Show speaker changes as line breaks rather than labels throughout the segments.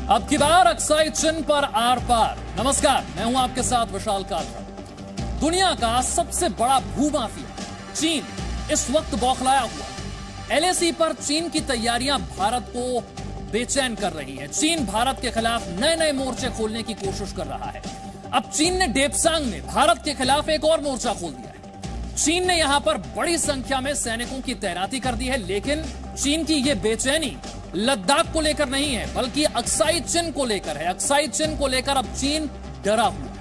अब की बार अक्साई चिन्ह पर आर पार। नमस्कार, मैं हूं आपके साथ विशाल कालरा। दुनिया का सबसे बड़ा भूमाफिया चीन इस वक्त बौखलाया हुआ। एलएसी पर चीन की तैयारियां भारत को बेचैन कर रही हैं। चीन भारत के खिलाफ नए नए मोर्चे खोलने की कोशिश कर रहा है। अब चीन ने डेप्सांग में भारत के खिलाफ एक और मोर्चा खोल दिया है। चीन ने यहां पर बड़ी संख्या में सैनिकों की तैनाती कर दी है, लेकिन चीन की यह बेचैनी लद्दाख को लेकर नहीं है, बल्कि अक्साई चिन्ह को लेकर है। अक्साई चिन्ह को लेकर अब चीन डरा हुआ है।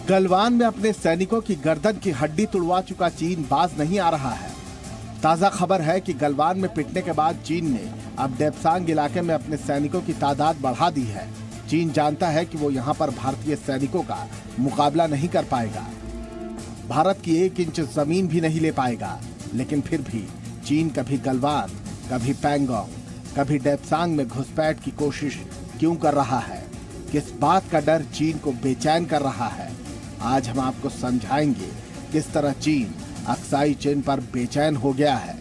गलवान में अपने सैनिकों की गर्दन की हड्डी तुड़वा चुका चीन बाज नहीं आ रहा है। ताजा खबर है कि गलवान में पिटने के बाद चीन ने अब डेप्सांग इलाके में अपने सैनिकों की तादाद बढ़ा दी है। चीन जानता है कि वो यहाँ पर भारतीय सैनिकों का मुकाबला नहीं कर पाएगा, भारत की 1 इंच जमीन भी नहीं ले पाएगा। लेकिन फिर भी चीन कभी गलवान, कभी पैंगोंग, कभी डेप्सांग में घुसपैठ की कोशिश क्यों कर रहा है? किस बात का डर चीन को बेचैन कर रहा है? आज हम आपको समझाएंगे किस तरह चीन अक्साई चिन्ह पर बेचैन हो गया है।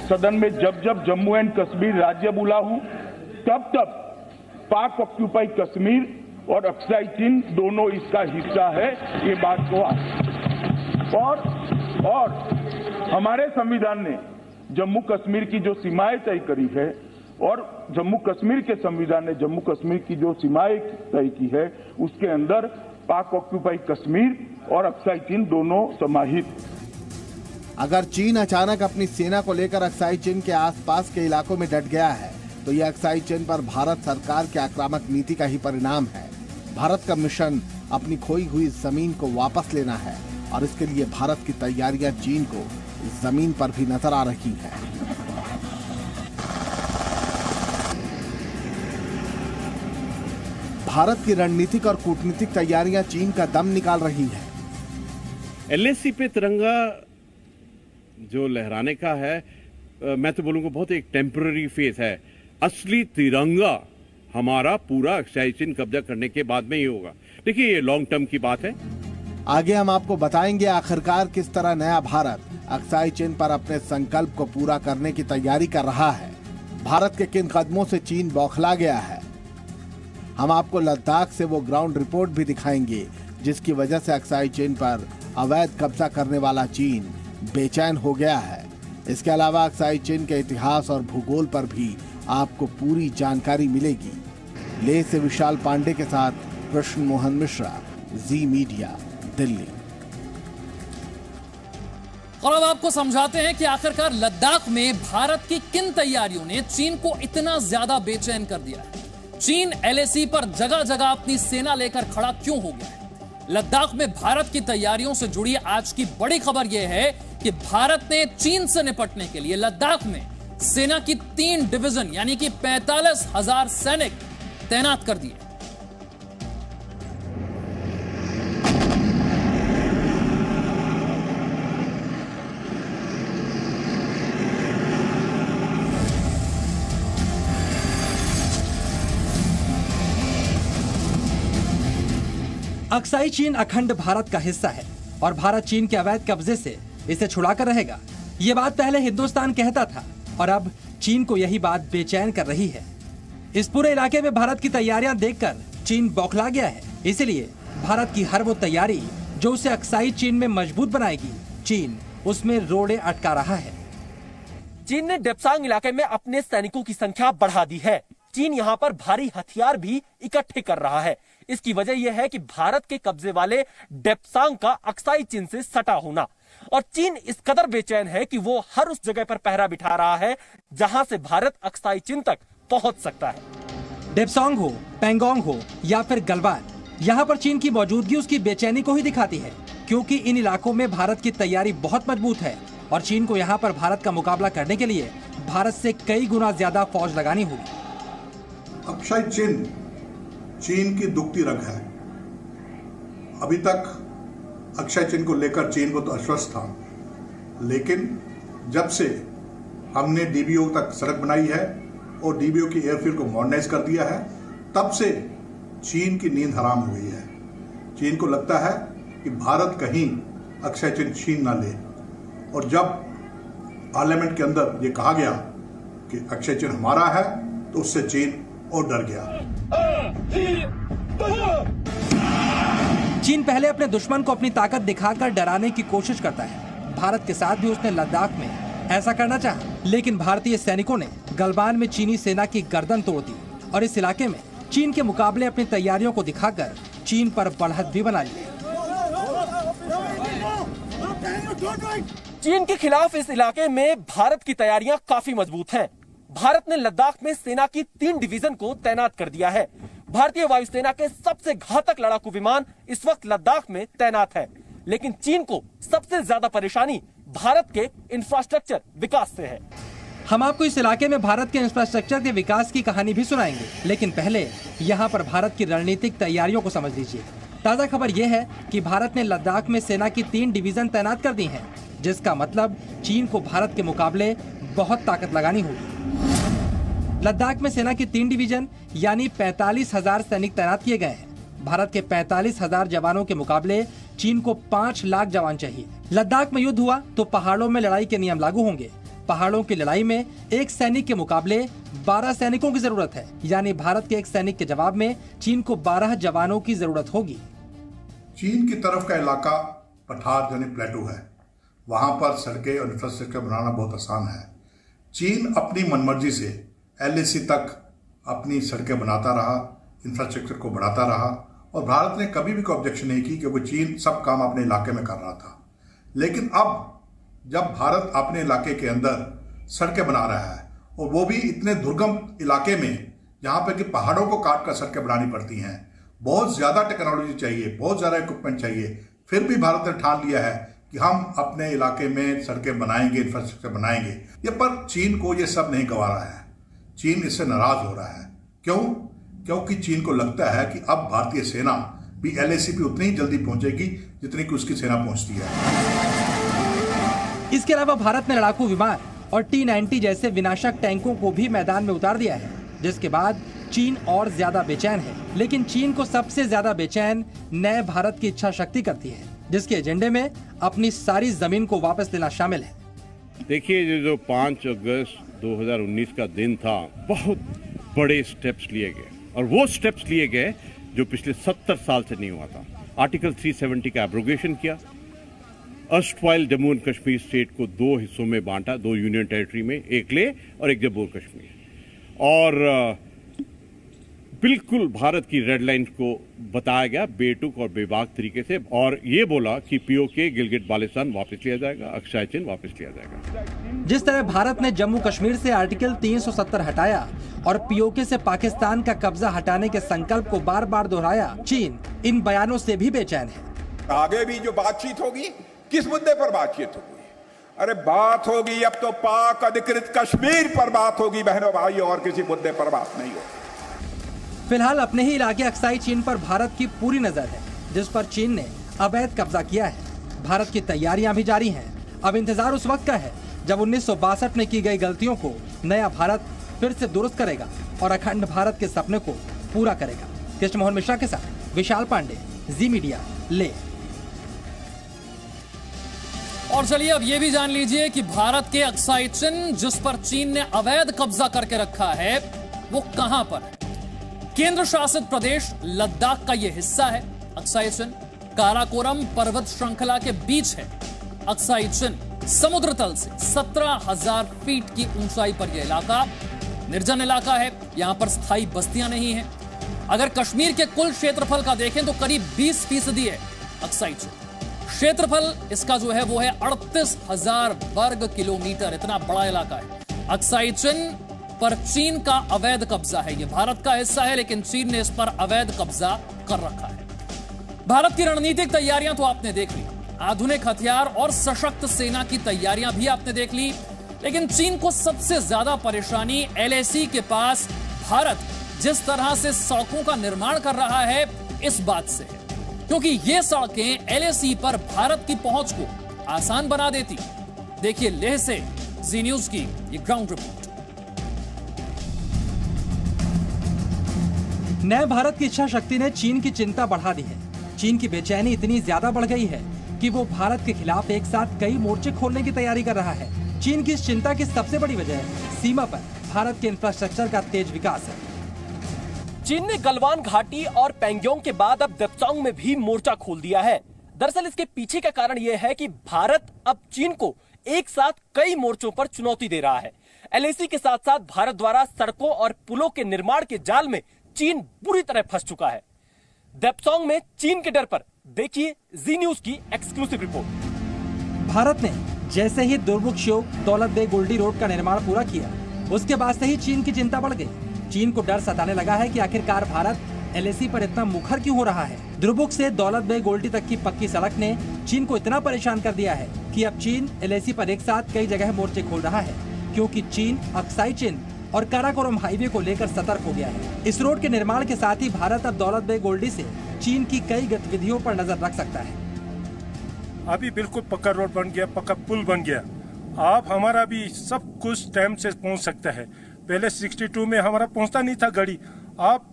सदन में जब जब जम्मू एंड कश्मीर राज्य बोला हूं, तब तब पाक ऑक्यूपाई कश्मीर और अक्साई चिन्ह दोनों इसका हिस्सा है, ये बात को और हमारे संविधान ने जम्मू कश्मीर की जो सीमाएं तय करी है और जम्मू कश्मीर के संविधान ने जम्मू कश्मीर की जो सीमाएं तय की है, उसके अंदर पाक ऑक्यूपाई कश्मीर और अक्साई चिन्ह दोनों समाहित।
अगर चीन अचानक अपनी सेना को लेकर अक्साई चिन्ह के आसपास के इलाकों में डट गया है, तो यह अक्साई चिन्ह पर भारत सरकार की आक्रामक नीति का ही परिणाम है। भारत का मिशन अपनी खोई हुई जमीन को वापस लेना है और इसके लिए भारत की तैयारियां चीन को जमीन पर भी नजर आ रही है। भारत की रणनीतिक और कूटनीतिक तैयारियां चीन का दम निकाल रही है।
एलएसी पे तिरंगा जो लहराने का है, मैं तो बोलूंगा बहुत एक टेम्पररी फेज है। असली तिरंगा हमारा पूरा अक्साई चिन्ह कब्जा करने के बाद में ही होगा। देखिए, ये लॉन्ग टर्म की बात है।
आगे हम आपको बताएंगे आखिरकार किस तरह नया भारत अक्साई चिन्ह पर अपने संकल्प को पूरा करने की तैयारी कर रहा है। भारत के किन कदमों से चीन बौखला गया है। हम आपको लद्दाख से वो ग्राउंड रिपोर्ट भी दिखाएंगे जिसकी वजह से अक्साई चिन्ह पर अवैध कब्जा करने वाला चीन बेचैन हो गया है। इसके अलावा अक्साई चिन्ह के इतिहास और भूगोल पर भी आपको पूरी जानकारी मिलेगी। लेह से विशाल पांडे के साथ कृष्ण मोहन मिश्रा, जी मीडिया, दिल्ली।
और अब आपको समझाते हैं कि आखिरकार लद्दाख में भारत की किन तैयारियों ने चीन को इतना ज्यादा बेचैन कर दिया है। चीन एलएसी पर जगह जगह अपनी सेना लेकर खड़ा क्यों हो गया है। लद्दाख में भारत की तैयारियों से जुड़ी आज की बड़ी खबर यह है कि भारत ने चीन से निपटने के लिए लद्दाख में सेना की 3 डिवीजन यानी कि 45,000 सैनिक तैनात कर दिए।
अक्साई चीन अखंड भारत का हिस्सा है और भारत चीन के अवैध कब्जे से इसे छुड़ाकर रहेगा। ये बात पहले हिंदुस्तान कहता था और अब चीन को यही बात बेचैन कर रही है। इस पूरे इलाके में भारत की तैयारियां देखकर चीन बौखला गया है। इसलिए भारत की हर वो तैयारी जो उसे अक्साई चीन में मजबूत बनाएगी, चीन उसमें रोड़े अटका रहा है।
चीन ने डेप्सांग इलाके में अपने सैनिकों की संख्या बढ़ा दी है। चीन यहाँ पर भारी हथियार भी इकट्ठे कर रहा है। इसकी वजह यह है कि भारत के कब्जे वाले डेप्सांग का अक्साई चिन्ह से सटा होना, और चीन इस कदर बेचैन है कि वो हर उस जगह पर पहरा बिठा रहा है जहां से भारत अक्साई चिन्ह तक पहुंच सकता है।
डेप्सांग हो, पैंगोंग हो या फिर गलवान, यहाँ पर चीन की मौजूदगी उसकी बेचैनी को ही दिखाती है, क्योंकि इन इलाकों में भारत की तैयारी बहुत मजबूत है और चीन को यहाँ पर भारत का मुकाबला करने के लिए भारत से कई गुना ज्यादा फौज लगानी होगी।
अक्साई चिन्ह चीन की दुखती रग है। अभी तक अक्साई चिन्ह को लेकर चीन को तो आश्वस्त था, लेकिन जब से हमने डीबीओ तक सड़क बनाई है और डीबीओ की एयरफील्ड को मॉडर्नाइज कर दिया है, तब से चीन की नींद हराम हो गई है। चीन को लगता है कि भारत कहीं अक्षय चिन्ह छीन ना ले, और जब पार्लियामेंट के अंदर ये कहा गया कि अक्षय चिन्ह हमारा है तो उससे चीन और डर गया।
चीन पहले अपने दुश्मन को अपनी ताकत दिखाकर डराने की कोशिश करता है। भारत के साथ भी उसने लद्दाख में ऐसा करना चाहा, लेकिन भारतीय सैनिकों ने गलवान में चीनी सेना की गर्दन तोड़ दी और इस इलाके में चीन के मुकाबले अपनी तैयारियों को दिखाकर चीन पर बढ़त भी बना ली।
चीन के खिलाफ इस इलाके में भारत की तैयारियां काफी मजबूत हैं। भारत ने लद्दाख में सेना की 3 डिवीजन को तैनात कर दिया है। भारतीय वायुसेना के सबसे घातक लड़ाकू विमान इस वक्त लद्दाख में तैनात है, लेकिन चीन को सबसे ज्यादा परेशानी भारत के इंफ्रास्ट्रक्चर विकास से है।
हम आपको इस इलाके में भारत के इंफ्रास्ट्रक्चर के विकास की कहानी भी सुनाएंगे, लेकिन पहले यहाँ पर भारत की रणनीतिक तैयारियों को समझ लीजिए। ताजा खबर यह है कि भारत ने लद्दाख में सेना की 3 डिवीजन तैनात कर दी हैं, जिसका मतलब चीन को भारत के मुकाबले बहुत ताकत लगानी होगी। लद्दाख में सेना की 3 डिवीजन यानी 45,000 सैनिक तैनात किए गए हैं। भारत के 45,000 जवानों के मुकाबले चीन को 5 लाख जवान चाहिए। लद्दाख में युद्ध हुआ तो पहाड़ों में लड़ाई के नियम लागू होंगे। पहाड़ों की लड़ाई में एक सैनिक के मुकाबले 12 सैनिकों की जरूरत है, यानी भारत के एक सैनिक के जवाब में चीन को 12 जवानों की जरूरत होगी।
चीन की तरफ का इलाका पठार यानी प्लेटू है, वहां पर सड़कें और इंफ्रास्ट्रक्चर बनाना बहुत आसान है। चीन अपनी मनमर्जी से LAC तक अपनी सड़कें बनाता रहा, इंफ्रास्ट्रक्चर को बढ़ाता रहा, और भारत ने कभी भी कोई ऑब्जेक्शन नहीं की क्योंकि चीन सब काम अपने इलाके में कर रहा था। लेकिन अब जब भारत अपने इलाके के अंदर सड़कें बना रहा है, और वो भी इतने दुर्गम इलाके में जहाँ पर कि पहाड़ों को काट कर सड़कें बनानी पड़ती हैं, बहुत ज़्यादा टेक्नोलॉजी चाहिए, बहुत ज़्यादा इक्विपमेंट चाहिए, फिर भी भारत ने ठान लिया है कि हम अपने इलाके में सड़कें बनाएंगे, इंफ्रास्ट्रक्चर बनाएंगे। ये पर चीन को ये सब नहीं गवा रहा है। चीन इससे नाराज हो रहा है। क्यों? क्योंकि चीन को लगता है कि अब भारतीय सेना भी LAC पे उतनी ही जल्दी पहुंचेगी जितनी कि उसकी सेना पहुंचती है।
इसके अलावा भारत ने लड़ाकू विमान और T-90 जैसे विनाशक टैंकों को भी मैदान में उतार दिया है, जिसके बाद चीन और ज्यादा बेचैन है। लेकिन चीन को सबसे ज्यादा बेचैन नए भारत की इच्छा शक्ति करती है, जिसके एजेंडे में अपनी सारी जमीन को वापस लेना शामिल है।
देखिए, जो 5 अगस्त 2019 का दिन था, बहुत बड़े स्टेप्स लिए गए, और वो स्टेप्स लिए गए जो पिछले 70 साल से नहीं हुआ था। आर्टिकल 370 का एब्रोगेशन किया, erstwhile Jammu and Kashmir state को 2 हिस्सों में बांटा, 2 यूनियन टेरिटरी में, एक लेह और एक जम्मू और कश्मीर, और बिल्कुल भारत की रेड लाइन को बताया गया बेटुक और बेबाक तरीके से, और ये बोला कि POK गिलगिट बाल्टिस्तान वापस लिया जाएगा, अक्षय चिन्ह वापस लिया जाएगा।
जिस तरह भारत ने जम्मू कश्मीर से आर्टिकल 370 हटाया और POK से पाकिस्तान का कब्जा हटाने के संकल्प को बार बार दोहराया, चीन इन बयानों से भी बेचैन है।
आगे भी जो बातचीत होगी, किस मुद्दे पर बातचीत होगी? अरे बात होगी अब तो पाक अधिकृत कश्मीर पर बात होगी बहनों भाइयों, और किसी मुद्दे पर बात नहीं होगी।
फिलहाल अपने ही इलाके अक्साई चीन पर भारत की पूरी नजर है, जिस पर चीन ने अवैध कब्जा किया है। भारत की तैयारियां भी जारी हैं। अब इंतजार उस वक्त का है जब 1962 में की गई गलतियों को नया भारत फिर से दुरुस्त करेगा और अखंड भारत के सपने को पूरा करेगा। कृष्ण मोहन मिश्रा के साथ विशाल पांडे, जी मीडिया, ले।
और चलिए अब ये भी जान लीजिए कि भारत के अक्साई चिन्ह जिस पर चीन ने अवैध कब्जा करके रखा है, वो कहां पर है। केंद्र शासित प्रदेश लद्दाख का यह हिस्सा है। अक्साई चिन्ह काराकोरम पर्वत श्रृंखला के बीच है। अक्साई चिन्ह समुद्र तल से 17,000 फीट की ऊंचाई पर यह इलाका निर्जन इलाका है। यहां पर स्थायी बस्तियां नहीं है। अगर कश्मीर के कुल क्षेत्रफल का देखें तो करीब 20% है अक्साई चिन्ह। क्षेत्रफल इसका जो है वो है 38,000 वर्ग किलोमीटर। इतना बड़ा इलाका है। अक्साई चिन्ह पर चीन का अवैध कब्जा है। यह भारत का हिस्सा है, लेकिन चीन ने इस पर अवैध कब्जा कर रखा है। भारत की रणनीतिक तैयारियां तो आपने देख ली, आधुनिक हथियार और सशक्त सेना की तैयारियां भी आपने देख ली, लेकिन चीन को सबसे ज्यादा परेशानी LAC के पास भारत जिस तरह से सड़कों का निर्माण कर रहा है इस बात से है, क्योंकि ये सड़कें LAC पर भारत की पहुंच को आसान बना देती। देखिए, लेह से जी न्यूज की ये ग्राउंड रिपोर्ट।
नए भारत की इच्छा शक्ति ने चीन की चिंता बढ़ा दी है। चीन की बेचैनी इतनी ज्यादा बढ़ गई है कि वो भारत के खिलाफ एक साथ कई मोर्चे खोलने की तैयारी कर रहा है। चीन की इस चिंता की सबसे बड़ी वजह सीमा पर भारत के इंफ्रास्ट्रक्चर का तेज विकास है।
चीन ने गलवान घाटी और पैंगोंग के बाद अब देप्सांग में भी मोर्चा खोल दिया है। दरअसल इसके पीछे का कारण यह है कि भारत अब चीन को एक साथ कई मोर्चों पर चुनौती दे रहा है। एलएसी के साथ साथ भारत द्वारा सड़कों और पुलों के निर्माण के जाल में चीन बुरी तरह फंस चुका है। देप्सांग में चीन के डर पर देखिए जी न्यूज की एक्सक्लूसिव रिपोर्ट।
भारत ने जैसे ही दुर्मुक्षयोग दौलत बेग ओल्डी रोड का निर्माण पूरा किया, उसके बाद से ही चीन की चिंता बढ़ गई। चीन को डर सताने लगा है कि आखिरकार भारत एलएसी पर इतना मुखर क्यों हो रहा है। दुर्मुख से दौलत बेग ओल्डी तक की पक्की सड़क ने चीन को इतना परेशान कर दिया है कि अब चीन एलएसी पर एक साथ कई जगह मोर्चे खोल रहा है, क्योंकि चीन अक्साई चिन और काराकोरम हाईवे को लेकर सतर्क हो गया है। इस रोड के निर्माण के साथ ही भारत अब दौलत बेग ओल्डी से चीन की कई गतिविधियों पर नजर रख सकता है।
अभी बिल्कुल पक्का रोड बन गया, पक्का पुल बन गया। आप हमारा भी सब कुछ टाइम से पहुंच सकता है। पहले 62 में हमारा पहुंचता नहीं था गाड़ी, आप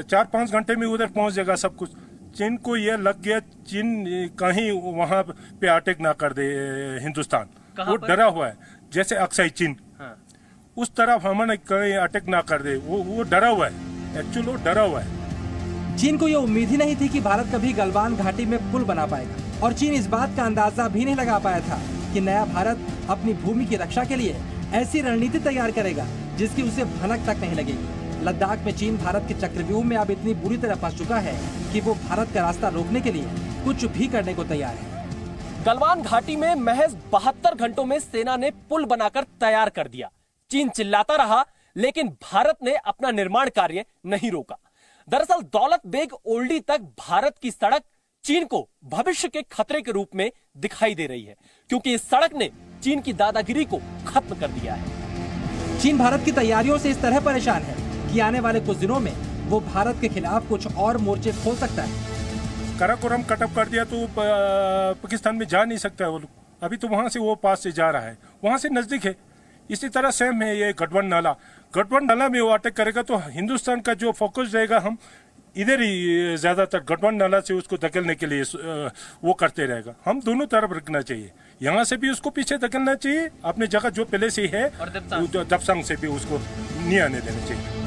4-5 घंटे में उधर पहुंच जाएगा सब कुछ। चीन को यह लग गया, चीन कहीं वहां पे अटैक ना कर दे हिंदुस्तान, वो डरा हुआ है। जैसे अक्साई चीन, हाँ। उस तरफ हमारे कहीं अटैक ना कर दे, वो डरा हुआ है। एक्चुअली वो डरा हुआ है।
चीन को ये उम्मीद ही नहीं थी कि भारत कभी गलवान घाटी में पुल बना पाएगा, और चीन इस बात का अंदाजा भी नहीं लगा पाया था कि नया भारत अपनी भूमि की रक्षा के लिए ऐसी रणनीति तैयार करेगा जिसकी उसे भनक तक नहीं लगेगी। लद्दाख में चीन भारत के चक्रव्यूह में अब इतनी बुरी तरह फंस चुका है कि वो भारत का रास्ता रोकने के लिए कुछ भी करने को तैयार है।
गलवान घाटी में महज 72 घंटों में सेना ने पुल बनाकर तैयार कर दिया। चीन चिल्लाता रहा, लेकिन भारत ने अपना निर्माण कार्य नहीं रोका। दरअसल दौलत बेग ओल्डी तक भारत की सड़क चीन को भविष्य के खतरे के रूप में दिखाई दे रही है, क्योंकि इस सड़क ने चीन की दादागिरी को खत्म कर दिया है।
चीन भारत की तैयारियों से इस तरह परेशान है कि आने वाले कुछ दिनों में वो भारत के खिलाफ कुछ और मोर्चे खोल सकता है।
काराकोरम कटअप कर दिया तो पाकिस्तान में जा नहीं सकता है वो लोग। अभी तो वहां से वो पास से जा रहा है, वहां से नजदीक है। इसी तरह सेम है ये गठबंधन नाला। गठबंधन नाला में वो अटैक करेगा तो हिंदुस्तान का जो फोकस रहेगा, हम इधर ही ज्यादातर गठबंधन नाला से उसको धकेलने के लिए वो करते रहेगा। हम दोनों तरफ रखना चाहिए, यहाँ से भी उसको पीछे धकेलना चाहिए, अपने जगह जो पहले से है, और देप्सांग से भी उसको नहीं आने देना चाहिए।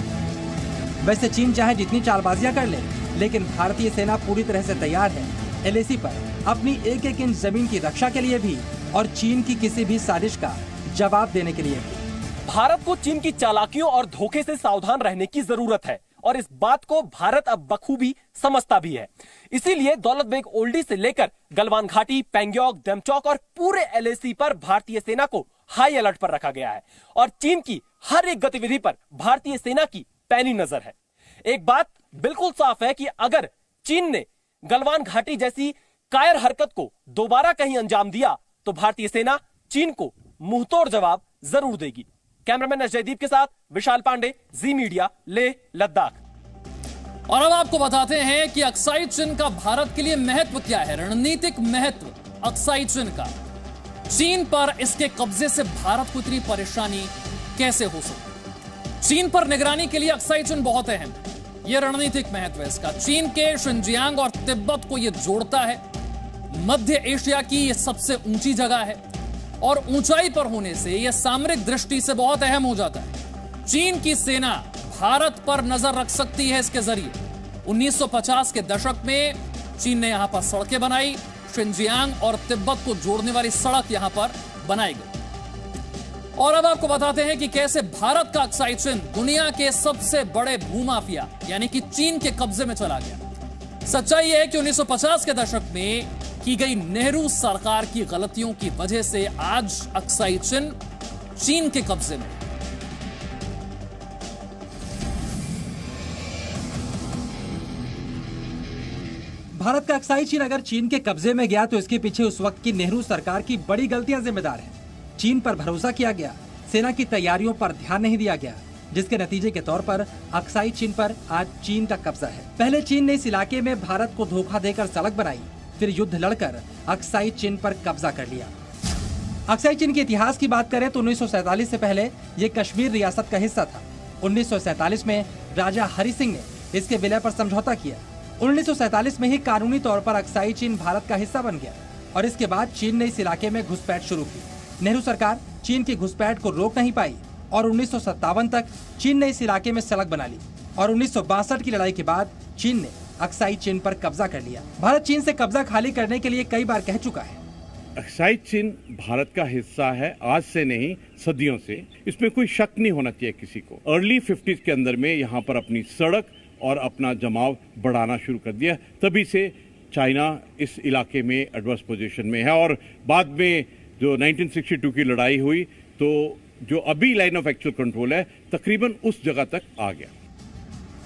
वैसे चीन चाहे जितनी चालबाजियां कर ले, लेकिन भारतीय सेना पूरी तरह से तैयार है एलएसी पर अपनी एक एक इंच जमीन की रक्षा के लिए भी, और चीन की किसी भी साजिश का जवाब देने के लिए भी।
भारत को चीन की चालाकियों और धोखे से सावधान रहने की जरूरत है, और इस बात को भारत अब बखूबी समझता भी है। इसीलिए दौलत बेग ओल्डी से लेकर गलवान घाटी, पैंगोंग, डेमचौक और पूरे एलएसी पर भारतीय सेना को हाई अलर्ट पर रखा गया है, और चीन की हर एक गतिविधि पर भारतीय सेना की पैनी नजर है। एक बात बिल्कुल साफ है कि अगर चीन ने गलवान घाटी जैसी कायर हरकत को दोबारा कहीं अंजाम दिया तो भारतीय सेना चीन को मुंहतोड़ जवाब जरूर देगी। कैमरामैन जयदीप के साथ विशाल पांडे, जी मीडिया, लेह, लद्दाख।
और अब आपको बताते हैं कि अक्साई चिन का भारत के लिए महत्व क्या है, रणनीतिक महत्व अक्साई चिन का। चीन पर इसके कब्जे से भारत को इतनी परेशानी कैसे हो सकती? चीन पर निगरानी के लिए अक्साई चिन बहुत अहम है। यह रणनीतिक महत्व है इसका। चीन के शिनजियांग और तिब्बत को यह जोड़ता है। मध्य एशिया की यह सबसे ऊंची जगह है, और ऊंचाई पर होने से यह सामरिक दृष्टि से बहुत अहम हो जाता है। चीन की सेना भारत पर नजर रख सकती है इसके जरिए। 1950 के दशक में चीन ने यहां पर सड़कें बनाई, शिनजियांग और तिब्बत को जोड़ने वाली सड़क यहां पर बनाई गई। और अब आपको बताते हैं कि कैसे भारत का अक्साई चिन दुनिया के सबसे बड़े भूमाफिया यानी कि चीन के कब्जे में चला गया। सच्चाई यह है कि 1950 के दशक में की गई नेहरू सरकार की गलतियों की वजह से आज अक्साई चिन चीन के कब्जे में।
भारत का अक्साई चीन अगर चीन के कब्जे में गया तो इसके पीछे उस वक्त की नेहरू सरकार की बड़ी गलतियां जिम्मेदार हैं। चीन पर भरोसा किया गया, सेना की तैयारियों पर ध्यान नहीं दिया गया, जिसके नतीजे के तौर पर अक्साई चिन पर आज चीन का कब्जा है। पहले चीन ने इस इलाके में भारत को धोखा देकर सड़क बनाई, फिर युद्ध लड़कर अक्साई चिन पर कब्जा कर लिया। अक्साई चीन के इतिहास की बात करें तो 1947 से पहले ये कश्मीर रियासत का हिस्सा था। 1947 में राजा हरि सिंह ने इसके विलय पर समझौता किया। 1947 में ही कानूनी तौर पर अक्साई चीन भारत का हिस्सा बन गया और इसके बाद चीन ने इस इलाके में घुसपैठ शुरू की। नेहरू सरकार चीन की घुसपैठ को रोक नहीं पाई और 1957 तक चीन ने इस इलाके में सड़क बना ली और 1962 की लड़ाई के बाद चीन ने अक्साई चीन पर कब्जा कर लिया। भारत चीन से कब्जा खाली करने के लिए कई बार कह चुका है।
अक्साई चीन भारत का हिस्सा है, आज से नहीं सदियों से, इसमें कोई शक नहीं होना चाहिए किसी को। अर्ली 50s के अंदर में यहाँ पर अपनी सड़क और अपना जमाव बढ़ाना शुरू कर दिया, तभी से चाइना इस इलाके में एडवर्स पोजीशन में है। और बाद में जो 1962 की लड़ाई हुई तो जो अभी लाइन ऑफ एक्चुअल कंट्रोल है तकरीबन उस जगह तक आ गया।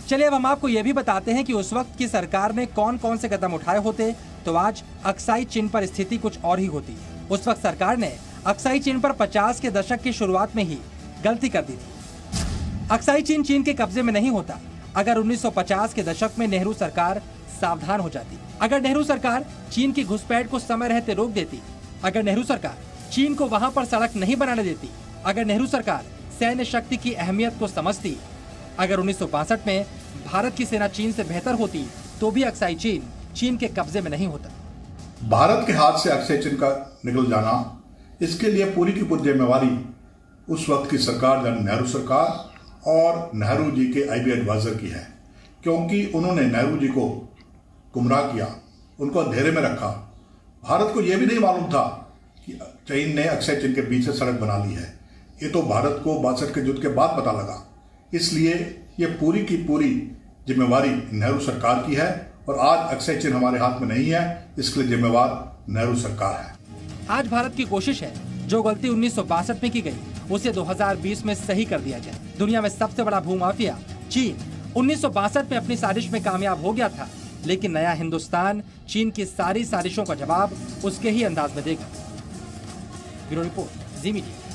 चलिए अब हम आपको ये भी बताते हैं कि उस वक्त की सरकार ने कौन कौन से कदम उठाए होते तो आज अक्साई चीन पर स्थिति कुछ और ही होती। उस वक्त सरकार ने अक्साई चीन पर 50 के दशक की शुरुआत में ही गलती कर दी थी। अक्साई चीन चीन के कब्जे में नहीं होता अगर 1950 के दशक में नेहरू सरकार सावधान हो जाती, अगर नेहरू सरकार चीन की घुसपैठ को समय रहते रोक देती, अगर नेहरू सरकार चीन को वहां पर सड़क नहीं बनाने देती, अगर नेहरू सरकार सैन्य शक्ति की अहमियत को समझती, अगर 1962 में भारत की सेना चीन से बेहतर होती तो भी अक्साई चीन चीन के कब्जे में नहीं होता।
भारत के हाथ से अक्साई चीन का निकल जाना, इसके लिए पूरी की पूरी जिम्मेवारी उस वक्त की सरकार यानी नेहरू सरकार और नेहरू जी के आईबी एडवाइजर की है, क्योंकि उन्होंने नेहरू जी को गुमराह किया, उनको अंधेरे में रखा। भारत को यह भी नहीं मालूम था कि चीन ने अक्साई चीन के बीच से सड़क बना ली है। ये तो भारत को 62 के युद्ध के बाद पता लगा। इसलिए ये पूरी की पूरी जिम्मेवारी नेहरू सरकार की है और आज अक्साई चीन हमारे हाथ में नहीं है, इसके लिए जिम्मेवार नेहरू सरकार है।
आज भारत की कोशिश है जो गलती 1962 में की गई उसे 2020 में सही कर दिया जाए। दुनिया में सबसे बड़ा भूमाफिया चीन 1962 में अपनी साजिश में कामयाब हो गया था, लेकिन नया हिंदुस्तान चीन की सारी साजिशों का जवाब उसके ही अंदाज में देगा। ब्यूरो रिपोर्ट, जी मीडिया।